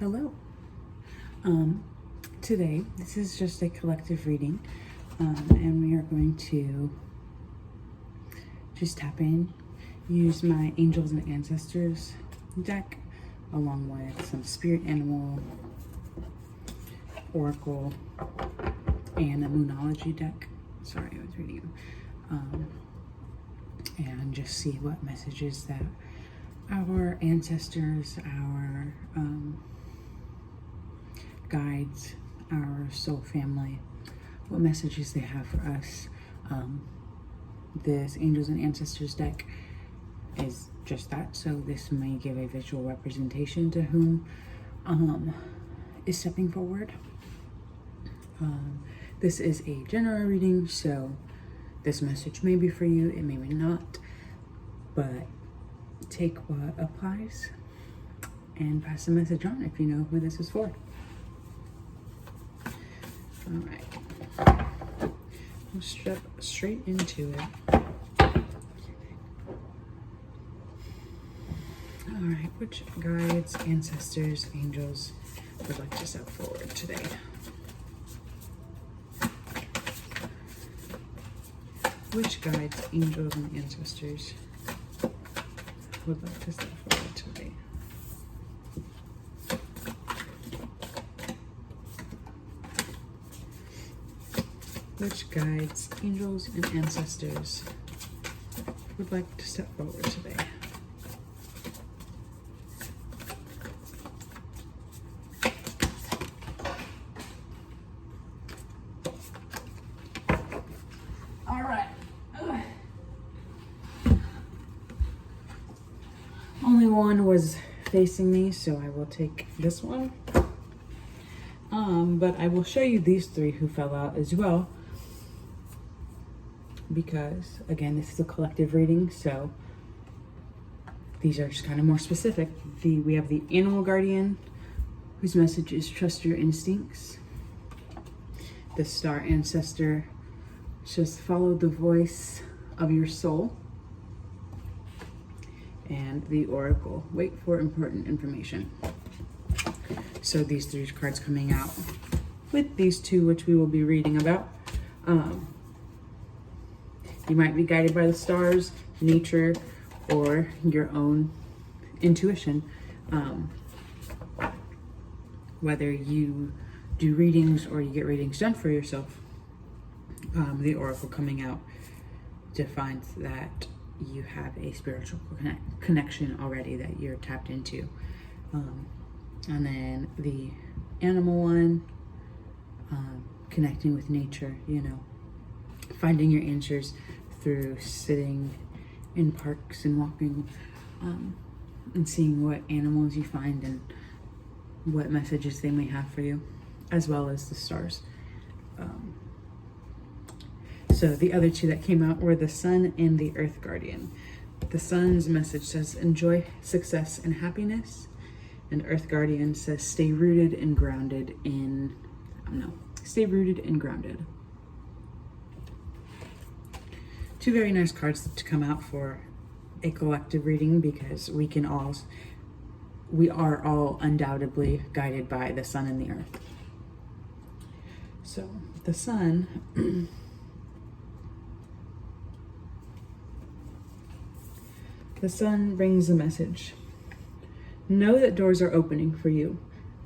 Hello. Today, this is just a collective reading, and we are going to just tap in, use my Angels and Ancestors deck, along with some Spirit Animal, Oracle, and a Moonology deck. Sorry, I was reading them. And just see what messages that our ancestors, our guides, our soul family, what messages they have for us. This Angels and Ancestors deck is just that, so this may give a visual representation to whom is stepping forward. This is a general reading, so this message may be for you, it may not, but take what applies and pass the message on if you know who this is for. All right, we'll step straight into it. All right, which guides, ancestors, angels would like to step forward today? Which guides, angels, and ancestors would like to step forward today? Which guides, angels, and ancestors would like to step forward today? All right. Only one was facing me, so I will take this one. But I will show you these three who fell out as well, because again, this is a collective reading, so these are just kind of more specific. We have the Animal Guardian, whose message is trust your instincts. The Star Ancestor, just follow the voice of your soul. And the Oracle, wait for important information. So these three cards coming out with these two, which we will be reading about. You might be guided by the stars, nature, or your own intuition. Whether you do readings or you get readings done for yourself, the Oracle coming out defines that you have a spiritual connection already that you're tapped into. And then the Animal one, connecting with nature, finding your answers through sitting in parks and walking, and seeing what animals you find and what messages they may have for you, as well as the stars. So the other two that came out were the Sun and the Earth Guardian. The Sun's message says, enjoy success and happiness. And Earth Guardian says, stay rooted and grounded. Two very nice cards to come out for a collective reading, because we are all undoubtedly guided by the Sun and the Earth. So the Sun, the Sun brings a message. Know that doors are opening for you.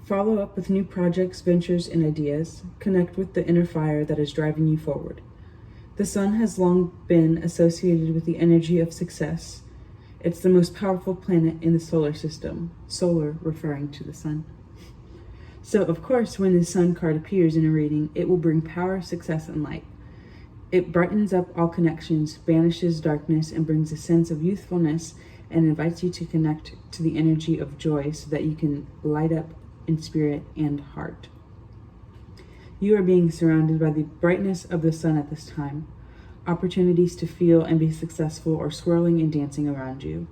Follow up with new projects, ventures, and ideas. Connect with the inner fire that is driving you forward. The Sun has long been associated with the energy of success. It's the most powerful planet in the solar system. Solar referring to the Sun. So, of course, when the Sun card appears in a reading, it will bring power, success, and light. It brightens up all connections, banishes darkness, and brings a sense of youthfulness, and invites you to connect to the energy of joy so that you can light up in spirit and heart. You are being surrounded by the brightness of the Sun at this time. Opportunities to feel and be successful are swirling and dancing around you.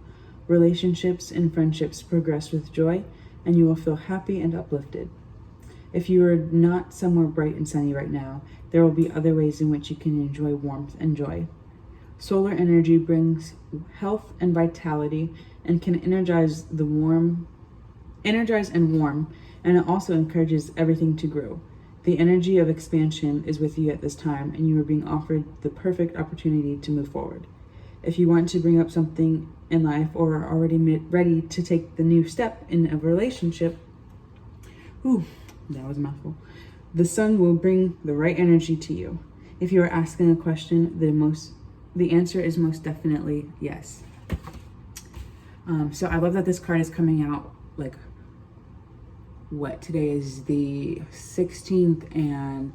Relationships and friendships progress with joy, and you will feel happy and uplifted. If you are not somewhere bright and sunny right now, there will be other ways in which you can enjoy warmth and joy. Solar energy brings health and vitality and can energize and warm And it also encourages everything to grow. The energy of expansion is with you at this time, and you are being offered the perfect opportunity to move forward. If you want to bring up something in life or are already ready to take the new step in a relationship, that was a mouthful, the sun will bring the right energy to you. If you are asking a question, the answer is most definitely yes. So I love that this card is coming out like, today is the 16th and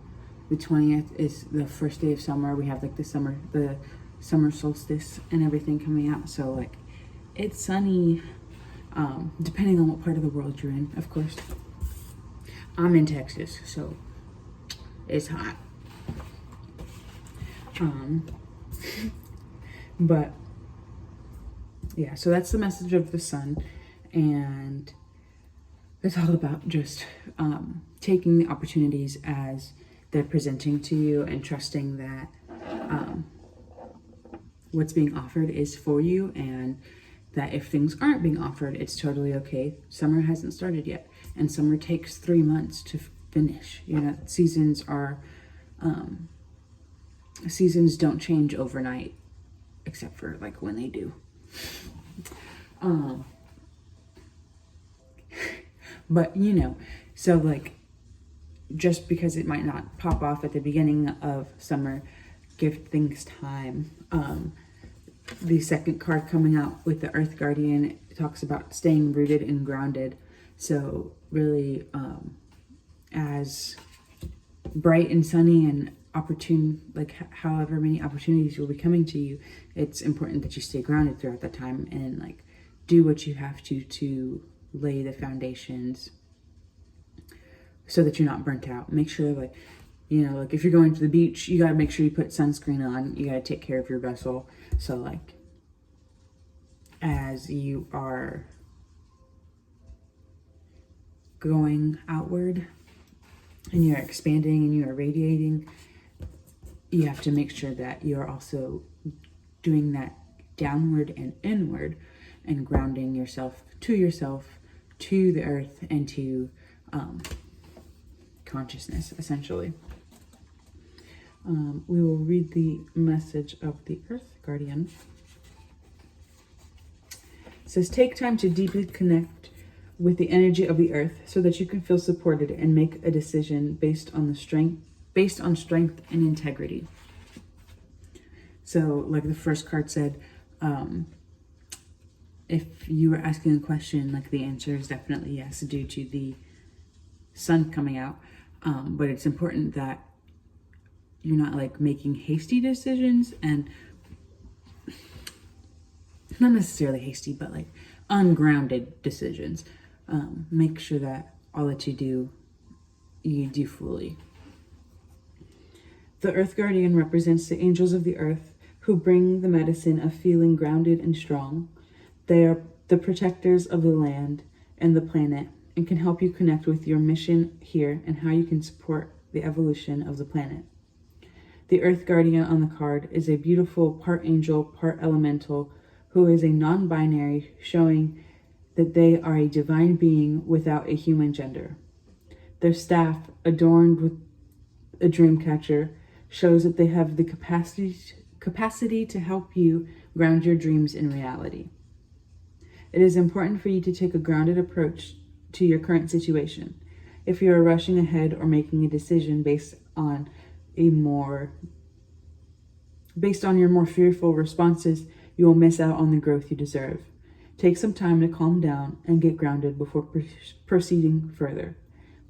the 20th is the first day of summer. We have like the summer solstice and everything coming out. So like it's sunny, depending on what part of the world you're in, of course. I'm in Texas, so it's hot. But yeah, so that's the message of the sun, and it's all about just taking the opportunities as they're presenting to you and trusting that what's being offered is for you, and that if things aren't being offered, it's totally okay. Summer hasn't started yet, and summer takes 3 months to finish. Seasons don't change overnight, except for like when they do. But so like, just because it might not pop off at the beginning of summer, give things time. The second card coming out with the Earth Guardian talks about staying rooted and grounded. So really, as bright and sunny and opportune, like however many opportunities will be coming to you, it's important that you stay grounded throughout that time and like do what you have to lay the foundations so that you're not burnt out. Make sure like if you're going to the beach, you got to make sure you put sunscreen on. You got to take care of your vessel. So like, as you are going outward and you're expanding and you are radiating, you have to make sure that you're also doing that downward and inward and grounding yourself, to the earth, and to consciousness, essentially. We will read the message of the Earth Guardian. It says, take time to deeply connect with the energy of the earth so that you can feel supported and make a decision based on strength and integrity. So like the first card said, if you were asking a question, like the answer is definitely yes, due to the sun coming out. But it's important that you're not like making hasty decisions, and not necessarily hasty, but like ungrounded decisions. Make sure that all that you do fully. The Earth Guardian represents the angels of the earth who bring the medicine of feeling grounded and strong. They are the protectors of the land and the planet and can help you connect with your mission here and how you can support the evolution of the planet. The Earth Guardian on the card is a beautiful part angel, part elemental, who is a non-binary, showing that they are a divine being without a human gender. Their staff, adorned with a dream catcher, shows that they have the capacity to help you ground your dreams in reality. It is important for you to take a grounded approach to your current situation. If you are rushing ahead or making a decision based on your more fearful responses, you will miss out on the growth you deserve. Take some time to calm down and get grounded before proceeding further.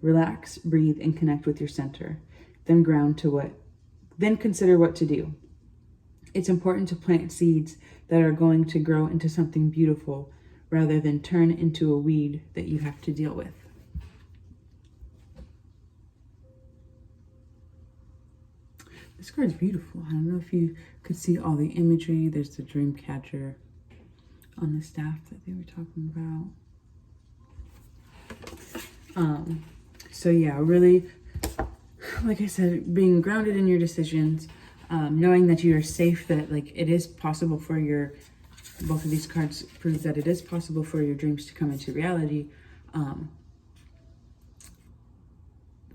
Relax, breathe, and connect with your center. Then consider what to do. It's important to plant seeds that are going to grow into something beautiful rather than turn into a weed that you have to deal with. This card's beautiful. I don't know if you could see all the imagery. There's the dream catcher on the staff that they were talking about. So yeah, really, like I said, being grounded in your decisions, knowing that you are safe, that like it is possible for both of these cards prove that it is possible for your dreams to come into reality.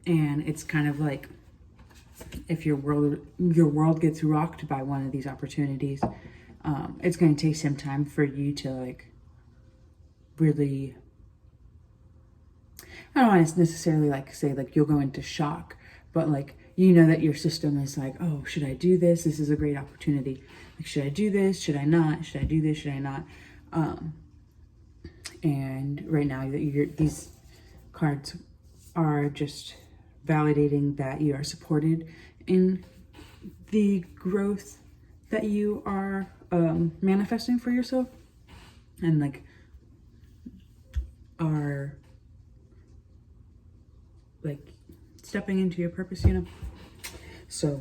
And it's kind of like if your world gets rocked by one of these opportunities, it's going to take some time for you to like really, I don't want to necessarily like say like you'll go into shock, but like you know that your system is like, oh, should I do this? This is a great opportunity. Like, should I do this? Should I not? Should I do this? Should I not? And right now these cards are just validating that you are supported in the growth that you are manifesting for yourself, and like are like stepping into your purpose, you know? So,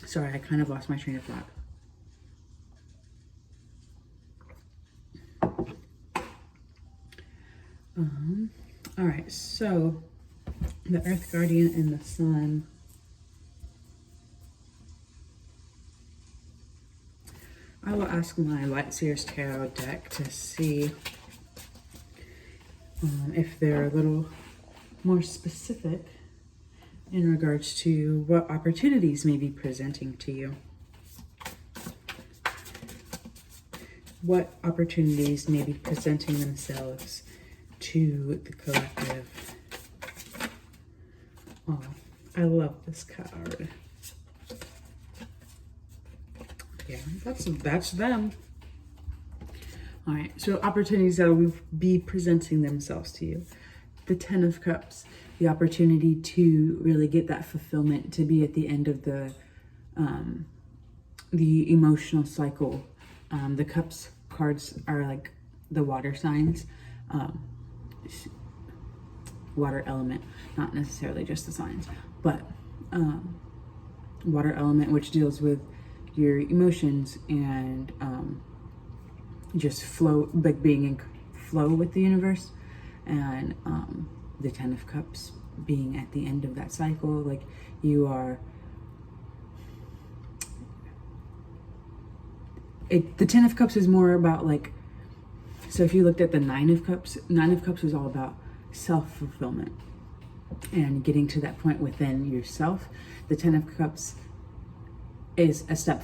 sorry, I kind of lost my train of thought. All right, so the Earth Guardian and the Sun. I will ask my Light Seers Tarot deck to see if they're a little more specific in regards to what opportunities may be presenting to you. What opportunities may be presenting themselves to the collective. Oh, I love this card. Yeah, that's them. All right, so opportunities that will be presenting themselves to you. The Ten of Cups, the opportunity to really get that fulfillment, to be at the end of the emotional cycle. The Cups cards are like the water signs, water element, not necessarily just the signs, but water element, which deals with your emotions and just flow, like being in flow with the universe, and the Ten of Cups being at the end of that cycle, like you are. The Ten of Cups is more about like, so if you looked at the Nine of Cups is all about self-fulfillment and getting to that point within yourself. The Ten of Cups is a step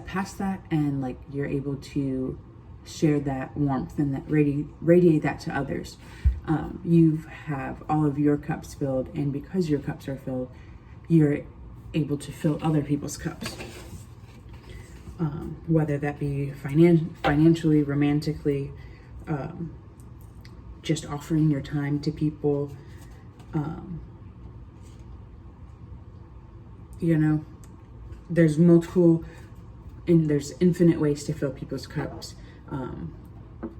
past that, and like you're able to share that warmth and that radiate that to others. You have all of your cups filled, and because your cups are filled, you're able to fill other people's cups. Whether that be financially, romantically, just offering your time to people, you know, there's infinite ways to fill people's cups,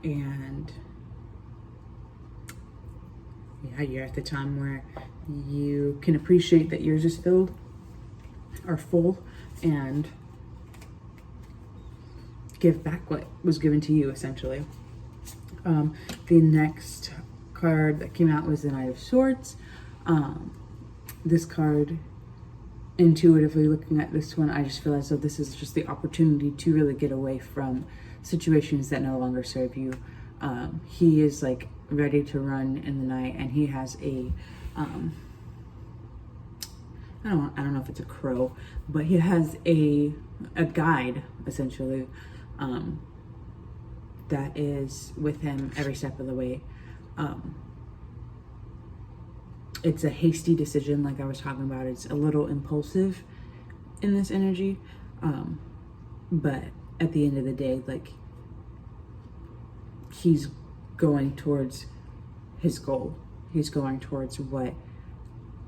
and yeah, you're at the time where you can appreciate that yours is filled or full, and give back what was given to you, essentially. The next card that came out was the Knight of Swords. This card, intuitively looking at this one, I just feel as though this is just the opportunity to really get away from situations that no longer serve you. He is like ready to run in the night, and he has a I don't know if it's a crow, but he has a guide, essentially, that is with him every step of the way. It's a hasty decision, like I was talking about. It's a little impulsive in this energy, but at the end of the day, like, he's going towards his goal. He's going towards what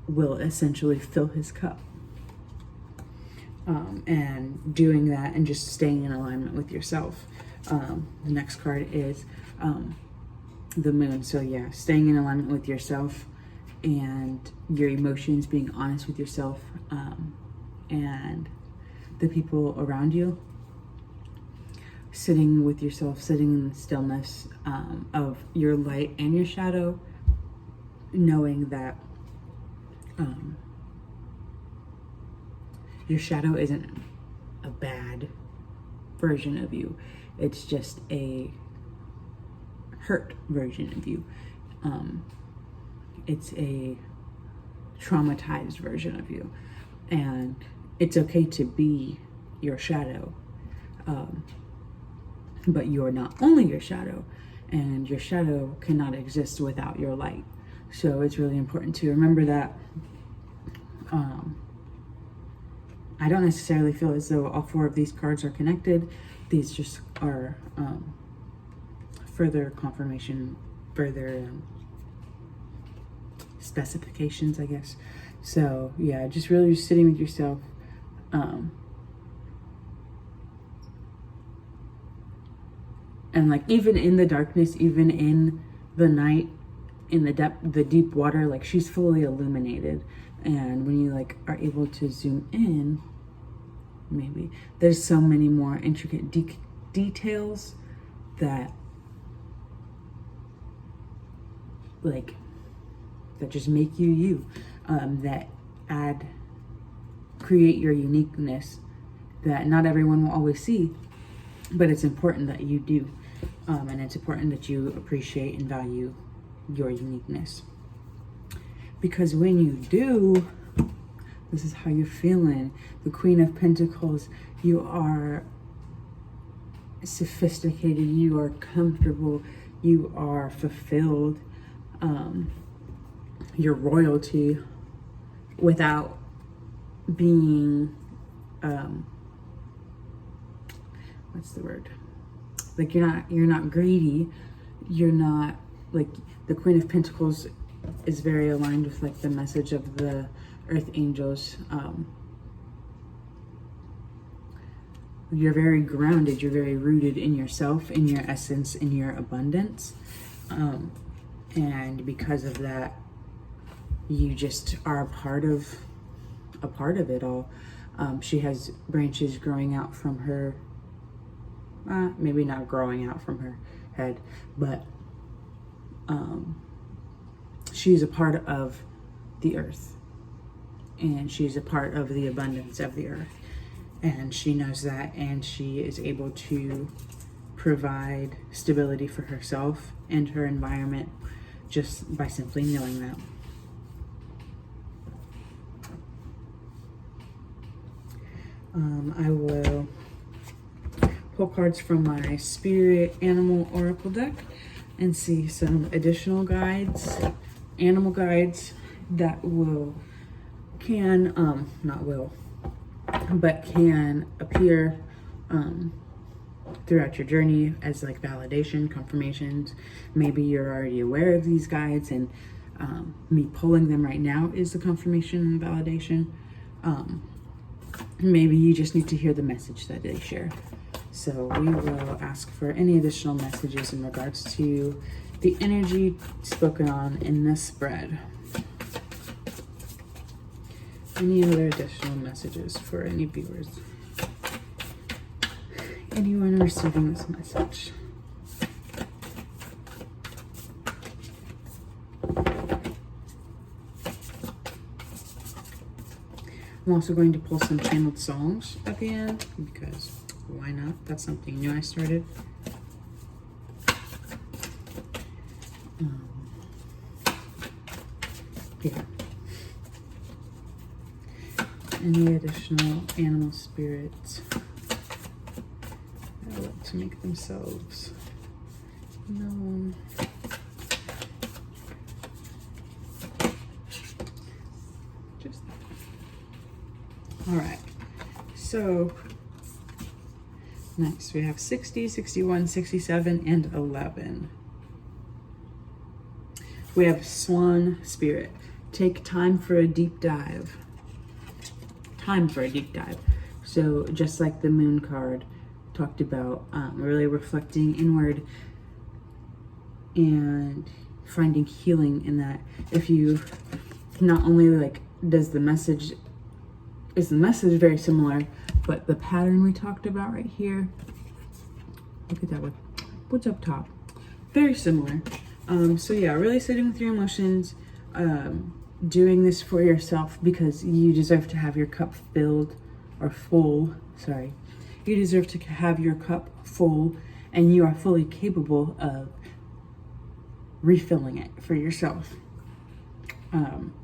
will essentially fill his cup. And doing that and just staying in alignment with yourself. The next card is the Moon. So yeah, staying in alignment with yourself and your emotions, being honest with yourself, and the people around you. Sitting with yourself, sitting in the stillness of your light and your shadow, knowing that your shadow isn't a bad version of you. It's just a hurt version of you. It's a traumatized version of you. And it's okay to be your shadow. But you're not only your shadow, and your shadow cannot exist without your light. So it's really important to remember that. I don't necessarily feel as though all 4 of these cards are connected. These just are further confirmation, further specifications, I guess. So yeah, just really just sitting with yourself. And like, even in the darkness, even in the night, in the deep water, like, she's fully illuminated. And when you like are able to zoom in, maybe there's so many more intricate details that just make you, that create your uniqueness that not everyone will always see, but it's important that you do. And it's important that you appreciate and value your uniqueness. Because when you do, this is how you're feeling. The Queen of Pentacles, you are sophisticated, you are comfortable, you are fulfilled. Your royalty without being, what's the word? Like, you're not greedy. You're not, like, the Queen of Pentacles is very aligned with like the message of the Earth Angels. You're very grounded, you're very rooted in yourself, in your essence, in your abundance. And because of that, you just are a part of it all. She has branches growing out from her, maybe not growing out from her head, but she's a part of the earth, and she's a part of the abundance of the earth, and she knows that, and she is able to provide stability for herself and her environment just by simply knowing that. I will pull cards from my Spirit Animal Oracle deck and see some additional guides, animal guides that can appear throughout your journey as like validation, confirmations. Maybe you're already aware of these guides, and me pulling them right now is the confirmation and validation. Maybe you just need to hear the message that they share. So we will ask for any additional messages in regards to the energy spoken on in this spread. Any other additional messages for any viewers? Anyone receiving this message? I'm also going to pull some channeled songs at the end, because why not? That's something new I started. Yeah. Any additional animal spirits that like to make themselves known? Just that. All right. So next we have 60, 61, 67, and 11. We have Swan Spirit. Take time for a deep dive. Time for a deep dive. So just like the Moon card talked about, really reflecting inward and finding healing in that. If you not only like is the message very similar, but the pattern we talked about right here, look at that one. What's up top? Very similar. So yeah, really sitting with your emotions, doing this for yourself, because you deserve to have your cup filled or full. Sorry. You deserve to have your cup full, and you are fully capable of refilling it for yourself.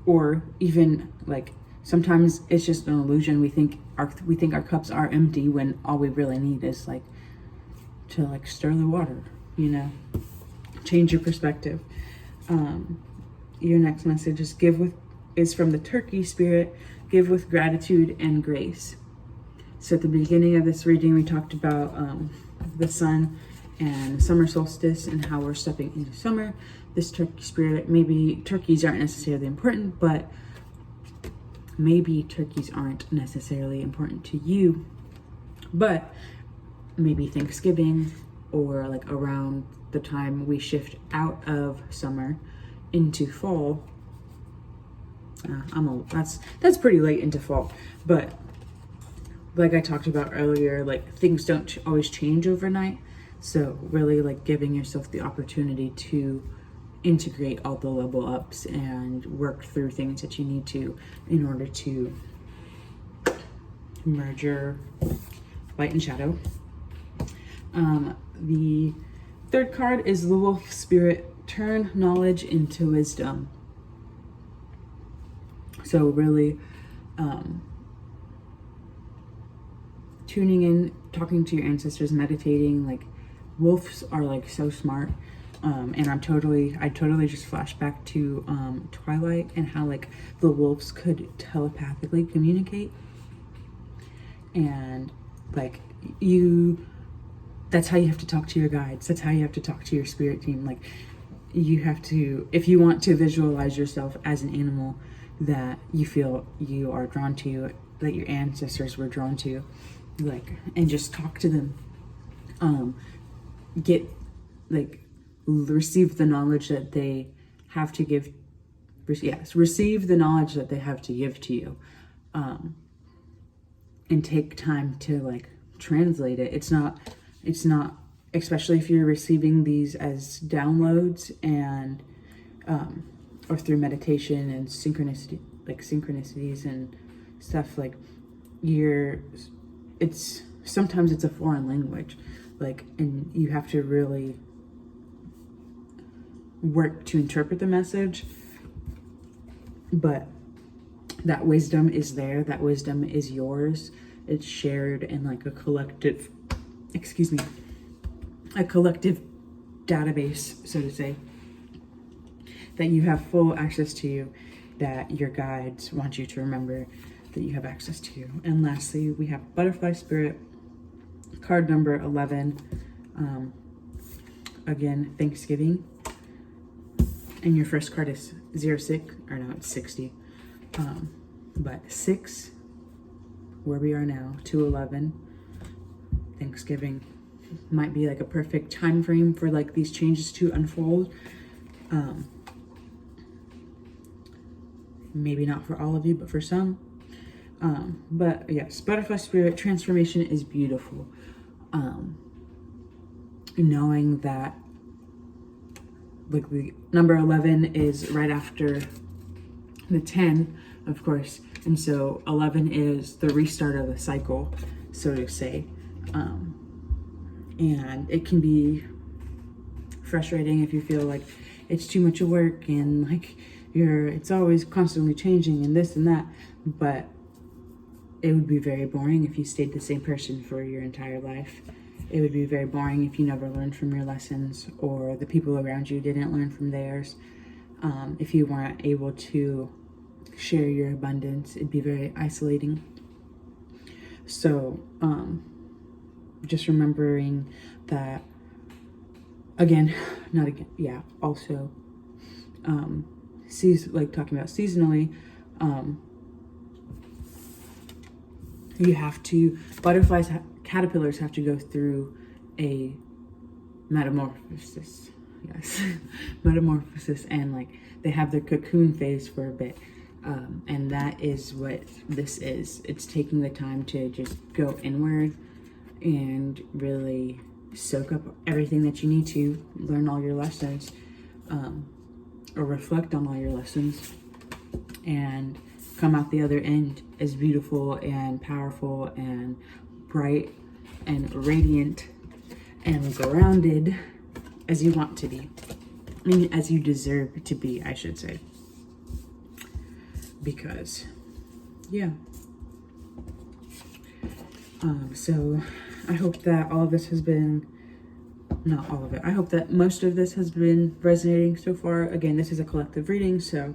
Or even like sometimes it's just an illusion. We think our cups are empty when all we really need is like to like stir the water, you know, change your perspective. Your next message is from the turkey spirit. Give with gratitude and grace. So at the beginning of this reading, we talked about the sun and summer solstice and how we're stepping into summer. This turkey spirit, maybe turkeys aren't necessarily important, but maybe turkeys aren't necessarily important to you, but maybe Thanksgiving or like around the time we shift out of summer into fall. That's pretty late into fall, but like I talked about earlier, like things don't always change overnight. So really like giving yourself the opportunity to integrate all the level ups and work through things that you need to in order to merge your light and shadow. The third card is the wolf spirit. Turn knowledge into wisdom. So really tuning in, talking to your ancestors, meditating. Like wolves are like so smart. And I totally just flashed back to Twilight and how like the wolves could telepathically communicate. And like that's how you have to talk to your guides. That's how you have to talk to your spirit team. Like you have to, if you want to visualize yourself as an animal that you feel you are drawn to, that your ancestors were drawn to, like, and just talk to them. Receive the knowledge that they have to give. Receive the knowledge that they have to give to you, and take time to like translate it. It's not, especially if you're receiving these as downloads and, or through meditation and synchronicities and stuff, like sometimes it's a foreign language, like, and you have to really work to interpret the message. But that wisdom is there. That wisdom is yours. It's shared in like a collective database, so to say, that you have full access to, that your guides want you to remember that you have access to. And lastly, we have butterfly spirit, card number 11. Again, Thanksgiving. And your first card is 06, or no, it's 60. But 6, where we are now, to 11, Thanksgiving might be like a perfect time frame for like these changes to unfold. Maybe not for all of you, but for some. But yes, butterfly spirit transformation is beautiful. Knowing that like the number 11 is right after the 10, of course, and so 11 is the restart of the cycle, so to say. And it can be frustrating if you feel like it's too much work and like it's always constantly changing and this and that, but it would be very boring if you stayed the same person for your entire life. It would be very boring if you never learned from your lessons, or the people around you didn't learn from theirs. If you weren't able to share your abundance, it'd be very isolating. So just remembering that, also like talking about seasonally, you have to, caterpillars have to go through a metamorphosis. Yes, metamorphosis, and like they have their cocoon phase for a bit, and that is what this is. It's taking the time to just go inward and really soak up everything that you need to learn all your lessons, or reflect on all your lessons, and come out the other end as beautiful and powerful and bright and radiant and grounded as you want to be. I mean, as you deserve to be, I should say. because, yeah. So I hope that all of this has been, not all of it, I hope that most of this has been resonating so far. Again, this is a collective reading, so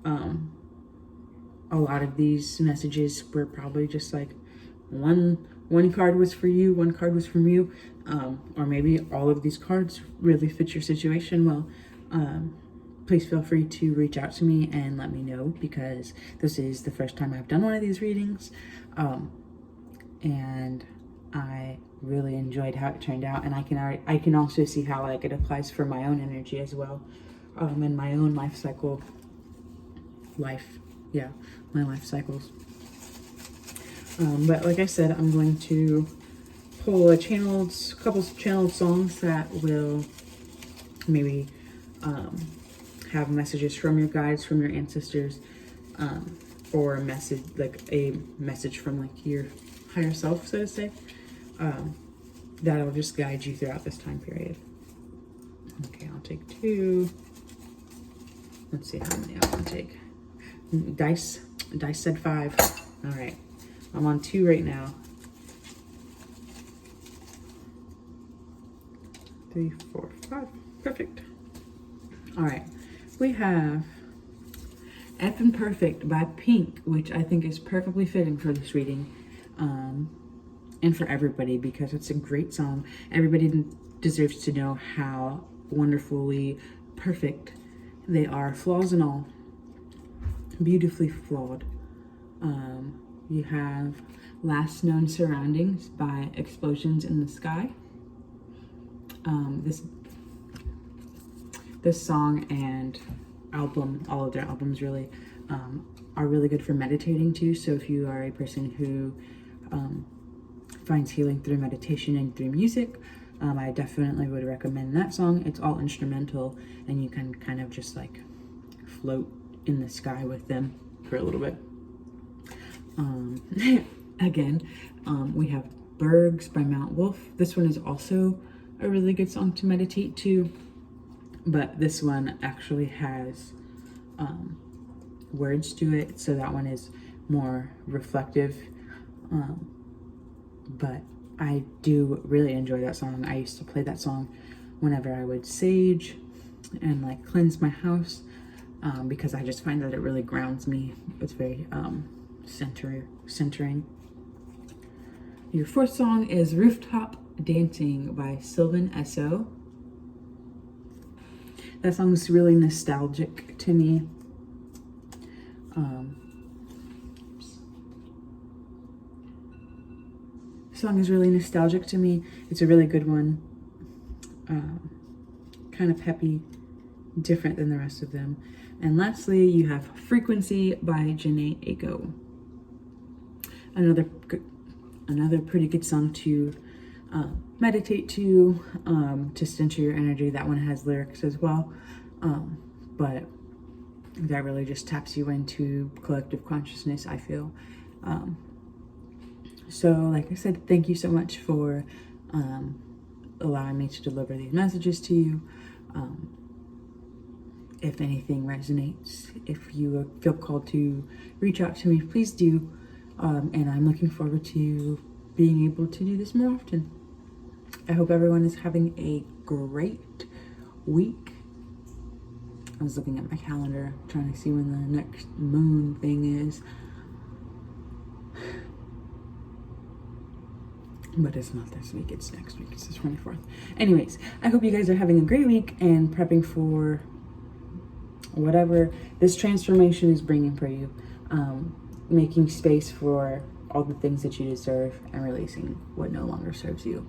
a lot of these messages were probably just like one card was for you, one card was from you, or maybe all of these cards really fit your situation well. Please feel free to reach out to me and let me know, because this is the first time I've done one of these readings, and I really enjoyed how it turned out, and I can also see how like it applies for my own energy as well, and my own life cycle, my life cycles. But like I said, I'm going to pull a couple channeled songs that will maybe have messages from your guides, from your ancestors, or a message from like your higher self, so to say, that'll just guide you throughout this time period. Okay, I'll take 2. Let's see how many I want to take. Dice said 5. All right, I'm on 2 right now. 3, 4, 5. Perfect. All right, we have Effin' Perfect by Pink, which I think is perfectly fitting for this reading, and for everybody, because it's a great song. Everybody deserves to know how wonderfully perfect they are, flaws and all, beautifully flawed. You have Last Known Surroundings by Explosions in the Sky. This song and album, all of their albums really, are really good for meditating too. So if you are a person who finds healing through meditation and through music, I definitely would recommend that song. It's all instrumental, and you can kind of just like float in the sky with them for a little bit. Again, we have Bergs by Mount Wolf. This one is also a really good song to meditate to, but this one actually has words to it, so that one is more reflective. But I do really enjoy that song. I used to play that song whenever I would sage and like cleanse my house, because I just find that it really grounds me. It's very centering. Your 4th song is Rooftop Dancing by Sylvan S.O. That song is really nostalgic to me. Song is really nostalgic to me. It's a really good one. Kind of peppy, different than the rest of them. And lastly, you have Frequency by Janae Aiko. Another pretty good song to meditate to center your energy. That one has lyrics as well, but that really just taps you into collective consciousness, I feel. So like I said, thank you so much for allowing me to deliver these messages to you. If anything resonates, if you feel called to reach out to me, please do. And I'm looking forward to being able to do this more often. I hope everyone is having a great week. I was looking at my calendar, trying to see when the next moon thing is. But it's not this week, it's next week. It's the 24th. Anyways, I hope you guys are having a great week and prepping for whatever this transformation is bringing for you. Making space for all the things that you deserve and releasing what no longer serves you.